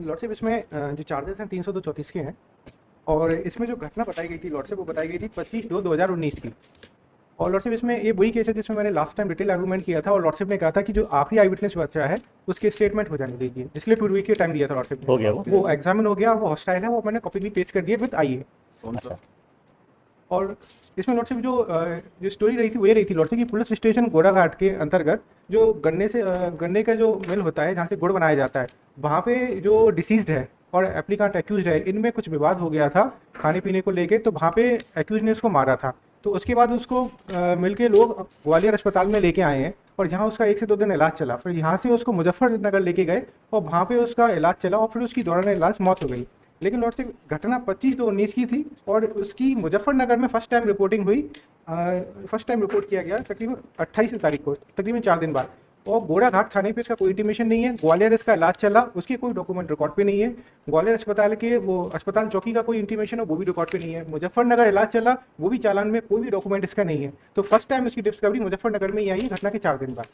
Lordship इसमें जो charges हैं 302/34 के हैं। और इसमें जो घटना बताई गई थी लॉर्डशिप, वो बताई गई थी 25/2/2019 की। और लॉर्डशिप इसमें ये वही केस है जिसमें मैंने लास्ट टाइम डिटेल आर्गूमेंट किया था, और लॉर्डशिप ने कहा था कि जो आखिरी आई विटनेस बचा है उसके स्टेटमेंट हो जाने दीजिए, जिसके लिए 2 वीक के टाइम दिया था लॉर्डशिप हो ने। गया वो एग्जामिन हो गया, वो हॉस्टाइल है, वो मैंने कॉपी भी पेश कर दिया विद आई है। अच्छा। और इसमें लॉर्डशिप जो स्टोरी रही थी वो ये रही थी लॉर्डशिप की, पुलिस स्टेशन घोड़ाघाट के अंतर्गत जो गन्ने का जो मिल होता है जहाँ से गुड़ बनाया जाता है, वहाँ पे जो डिसीज्ड है और एप्लीकेंट एक्यूज है, इनमें कुछ विवाद हो गया था खाने पीने को लेके। तो वहाँ पे एक्यूज ने उसको मारा था। तो उसके बाद उसको मिलके लोग ग्वालियर अस्पताल में लेके आए हैं, और जहाँ उसका 1 से 2 दिन इलाज चला। फिर यहाँ से उसको मुजफ्फरनगर लेके गए, और वहाँ पे उसका इलाज चला, और फिर उसकी दौरान इलाज मौत हो गई। लेकिन लॉर्ड से घटना 25/2/19 की थी, और उसकी मुजफ्फरनगर में फर्स्ट टाइम रिपोर्टिंग हुई। फर्स्ट टाइम रिपोर्ट किया गया तकरीबन 28 तारीख को, तकरीबन 4 दिन बाद। और घोड़ाघाट थाने पे इसका कोई इंटीमेशन नहीं है। ग्वालियर इसका इलाज चला, उसकी कोई डॉक्यूमेंट रिकॉर्ड पे नहीं है। ग्वालियर अस्पताल के वो अस्पताल चौकी का कोई इंटीमेशन है, वो भी रिकॉर्ड पे नहीं है। मुजफ्फरनगर इलाज चला, वो भी चालान में कोई भी डॉक्यूमेंट इसका नहीं है। तो फर्स्ट टाइम इसकी डिस्कवरी मुजफ्फरनगर में ही आई है, घटना के 4 दिन बाद।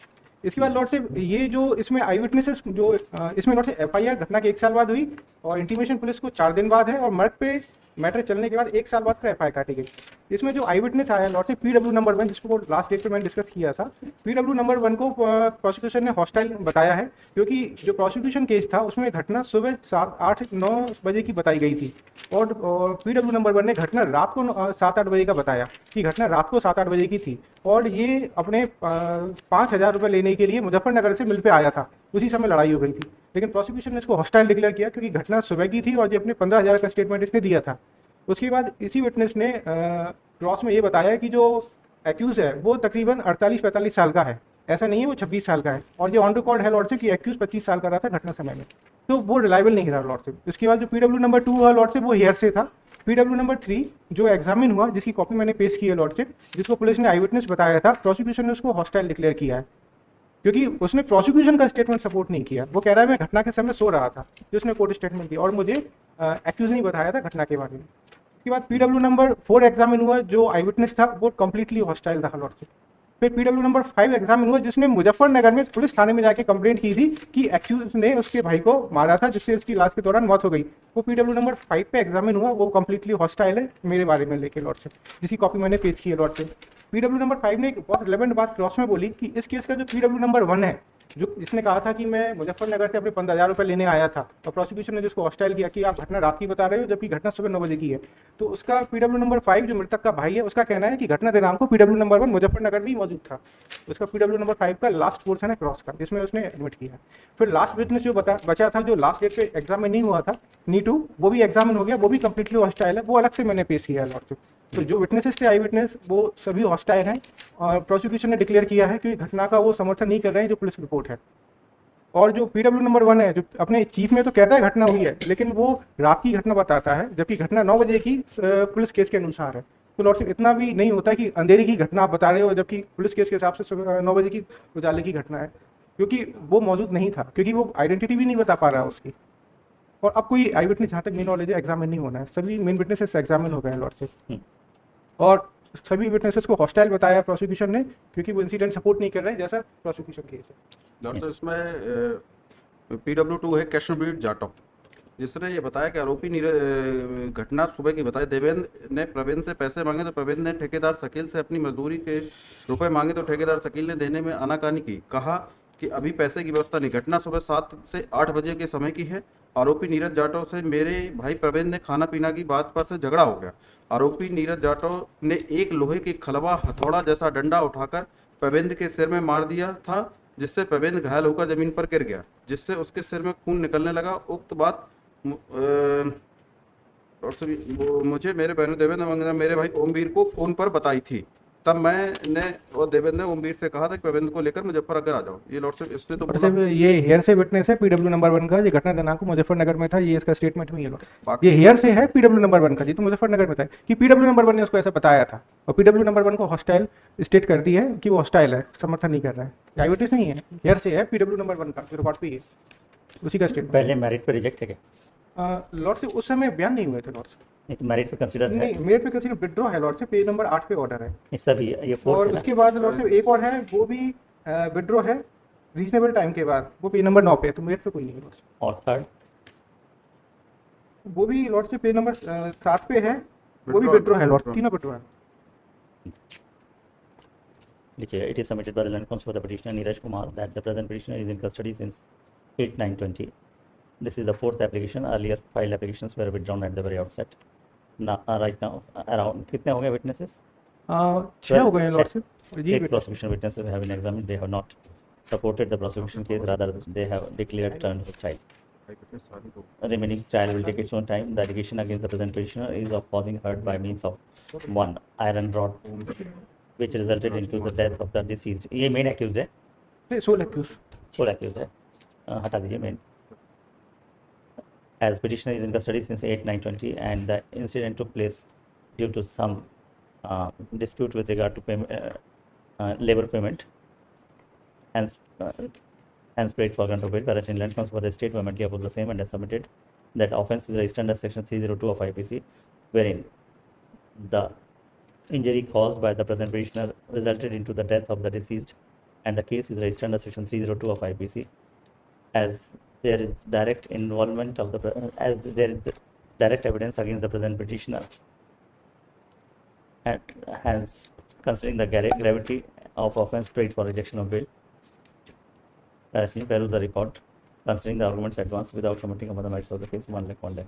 इसके बाद लॉर्ड से ये जो इसमें आई विटनेसेस जो इसमें लॉर्ड से एफआईआर घटना के 1 साल बाद हुई, और इंटीमेशन पुलिस को 4 दिन बाद है, और मर्ग पे मैटर चलने के बाद 1 साल बाद फिर एफआईआर काटी गई। इसमें जो आई विटनेस आया लॉर्ड से पीडब्ल्यू नंबर 1, जिसको लास्ट डेट पे मैंने डिस्कस किया था, पीडब्ल्यू नंबर 1 को प्रोसिक्यूशन ने हॉस्टाइल बताया है, क्योंकि जो प्रोसिक्यूशन केस था उसमें घटना सुबह 8-9 बजे की बताई गई थी, और पीडब्ल्यू नंबर 1 ने घटना रात को 7-8 बजे का बताया कि घटना रात को 7-8 बजे की थी। और ये अपने 5,000 रुपये लेने के लिए मुजफ्फरनगर से मिल पे आया था, उसी समय लड़ाई हो गई थी। लेकिन प्रोसिक्यूशन ने इसको हॉस्टाइल डिक्लेयर किया, क्योंकि घटना सुबह की थी, और ये अपने 15,000 का स्टेटमेंट इसने दिया था। उसके बाद इसी विटनेस ने क्रॉस में ये बताया कि जो एक्यूज है वो तकरीबन 48-45 साल का है, ऐसा नहीं है वो 26 साल का है। और ये ऑन रिकॉर्ड है लॉर्ड से कि एक्यूज 25 साल का रहा था घटना समय में, तो वो रिलायबल नहीं रहा लॉर्ड से। उसके बाद जो पीडब्ल्यू नंबर 2 हुआ लॉर्ड से, वो हेयर से था। पीडब्ल्यू नंबर 3 जो एग्जामिन हुआ, जिसकी कॉपी मैंने पेश की है लॉर्ड से, जिसको पुलिस ने आई विटनेस बताया था, प्रोसिक्यूशन ने उसको हॉस्टाइल डिक्लेयर किया है, क्योंकि उसने प्रोसिक्यूशन का स्टेटमेंट सपोर्ट नहीं किया। वो कह रहा है मैं घटना के समय सो रहा था, जिसने कोर्ट स्टेटमेंट दिया, और मुझे एक्यूज नहीं बताया था घटना के बारे में। उसके बाद पीडब्ल्यू नंबर 4 एग्जामिन हुआ, जो आई विटनेस था वो कंप्लीटली हॉस्टाइल रहा लॉर्ड से। फिर पीडब्ल्यू नंबर 5 एग्जामिन हुआ, जिसने मुजफ्फरनगर में पुलिस थाने में जाके कंप्लेंट की थी कि एक्यूज ने उसके भाई को मारा था, जिससे उसकी इलाज के दौरान मौत हो गई। वो पीडब्ल्यू नंबर 5 पे एग्जामिन हुआ, वो कंप्लीटली हॉस्टाइल है मेरे बारे में लेके लॉर्ड से, जिसकी कॉपी मैंने पेश की है लॉर्ड से। पीडब्ल्यू नंबर 5 ने एक बहुत रिलेवेंट बात क्रॉस में बोली कि इस केस का जो पीडब्ल्यू नंबर 1 है, जो जिसने कहा था कि मैं मुजफ्फरनगर से अपने 15,000 रुपये लेने आया था, और प्रोसिक्यूशन ने जिसको हॉस्टाइल किया कि आप घटना रात की बता रहे हो जबकि घटना सुबह 9 बजे की है, तो उसका पीडब्ल्यू नंबर 5 जो मृतक का भाई है, उसका कहना है कि घटना दिनांक को पीडब्ल्यू नंबर 1 मुजफ्फरनगर भी मौजूद था। उसका पीडब्ल्यू नंबर 5 का लास्ट पोर्शन है क्रॉस का, जिसमें उसने एडमिट किया। फिर लास्ट विटनेस जो बचा था, जो लास्ट डेट पे एग्जामिन नहीं हुआ था, नीटू, वो भी एग्जामिन हो गया, वो भी कंप्लीटली हॉस्टाइल है, वो अलग से मैंने पेश किया है लॉर्ड। तो जो विटनेसेस थे आई विटनेस, वो सभी हॉस्टाइल हैं, और प्रोसिक्यूशन ने डिक्लेयर किया है कि घटना का वो समर्थन नहीं कर रहे हैं जो पुलिस रिपोर्ट है। और जो पीडब्ल्यू नंबर 1 है, जो अपने चीफ में तो कहता है घटना हुई है, लेकिन वो रात की घटना बताता है, जबकि घटना 9 बजे की पुलिस केस के अनुसार है। तो लॉर्डशिप इतना भी नहीं होता कि अंधेरी की घटना आप बता रहे हो, जबकि पुलिस केस के हिसाब से 9 बजे की उजाले की घटना है, क्योंकि वो मौजूद नहीं था, क्योंकि वो आइडेंटिटी भी नहीं बता पा रहा उसकी। और अब कोई आई विटनेस, जहाँ तक मेन नॉलेज है, एग्जामिन नहीं होना है, सभी मेन विटनेसेस एग्जामिन हो गए हैं लॉर्डशिप। और सभी विटनेसेस को हॉस्टाइल बताया प्रोसिक्यूशन ने, क्योंकि वो इंसिडेंट सपोर्ट नहीं कर रहे हैं जैसा प्रोसिक्यूशन केस है। डॉक्टर, इसमें PW2 है कृष्णवीर जाटव, जिसने ये बताया कि आरोपी घटना सुबह की बताई। देवेंद्र ने प्रवीण से पैसे मांगे तो प्रवीण ने ठेकेदार शकील से अपनी मजदूरी के रुपए मांगे तो ठेकेदार शकील ने देने में आनाकानी की। कहा कि अभी पैसे की व्यवस्था नहीं। घटना सुबह 7 से 8 बजे के समय की है। आरोपी नीरज जाटव से मेरे भाई प्रवीण ने खाना पीना की बात पर से झगड़ा हो गया। आरोपी नीरज जाटव ने एक लोहे की खलवा हथौड़ा जैसा डंडा उठाकर प्रवीण के सिर में मार दिया था, जिससे प्रवीण घायल होकर जमीन पर गिर गया, जिससे उसके सिर में खून निकलने लगा। उक्त बात मुझे मेरे बहन देवेंद्र मेरे भाई ओमवीर को फोन पर बताई थी। तब मैंने और देवेंद्र ने ओमवीर से कहा था कि प्रवीण को लेकर मुजफ्फरनगर आ जाओ। ये लॉर्डशिप इसने तो बोला। ये हेयर से विटनेस है पीडब्ल्यू नंबर 1 का, ये घटना दिनांक मुजफ्फरनगर में था, ये इसका स्टेटमेंट में ये हेयर से है पीडब्ल्यू नंबर 1 का, जी तो मुजफ्फरनगर में था कि पीडब्ल्यू नंबर 1 ने उसको ऐसा बताया था, और पीडब्ल्यू नंबर 1 को हॉस्टाइल स्टेट करती है कि वो हॉस्टाइल है, समर्थन नहीं कर रहा है, आई विटनेस नहीं है, हेयर से है पीडब्ल्यू नंबर 1 का, जो रिकॉर्ड पे है उसी का स्टेटमेंट। पहले मेरिट पे रिजेक्ट है क्या? लॉर्ड से उस समय बयान नहीं हुए थे लॉर्ड से, नहीं तो मेरिट पे कंसीडर है? नहीं मेरिट पे कंसीडर विड्रॉ है लॉर्ड से, पेज नंबर 8 पे ऑर्डर है। ये सभी ये और फोर्थ है उसके बाद लॉर्ड से एक और है, वो भी विड्रॉ है रीजनेबल टाइम के बाद, वो पेज नंबर 9 पे है, तो मेरिट पे कोई नहीं है लॉर्ड से। और थर्ड वो भी लॉर्डशिप पेज नंबर 7 पे है, वो भी Withdraw- विड्रॉ है लॉर्ड, withdraw। तीनों विड्रॉ है। देखिए, it is submitted by the land council for the petitioner Neeraj Kumar that the present petitioner is in custody since 8/9/20. This is the fourth application. Earlier filed applications were withdrawn at the very outset. Now, right now, around कितने हो गए witnesses? 6 हो गए हैं lordship ji. 6 prosecution witnesses have been examined. They have not supported the prosecution case. Rather, they have declared turned hostile. Remaining trial will take its own time. The allegation against the present petitioner is of causing hurt by means of one iron rod, which resulted into the death of the deceased. ये main accused है, soul accused. sole accused है, हटा दीजिए main. As petitioner is in custody since 8/9/20 and the incident took place due to some dispute with regard to payment, labor payment, hence paid for grant of bail. Whereas in land comes for the state payment upon the same and has submitted that offence is registered under section 302 of IPC, wherein the injury caused by the present petitioner resulted into the death of the deceased, and the case is registered under section 302 of IPC, as there is direct involvement of as there is direct evidence against the present petitioner, and hence considering the gravity of offence paid for rejection of bail. As in peruse the record, considering the arguments advanced without commenting upon the merits of the case, one like one day.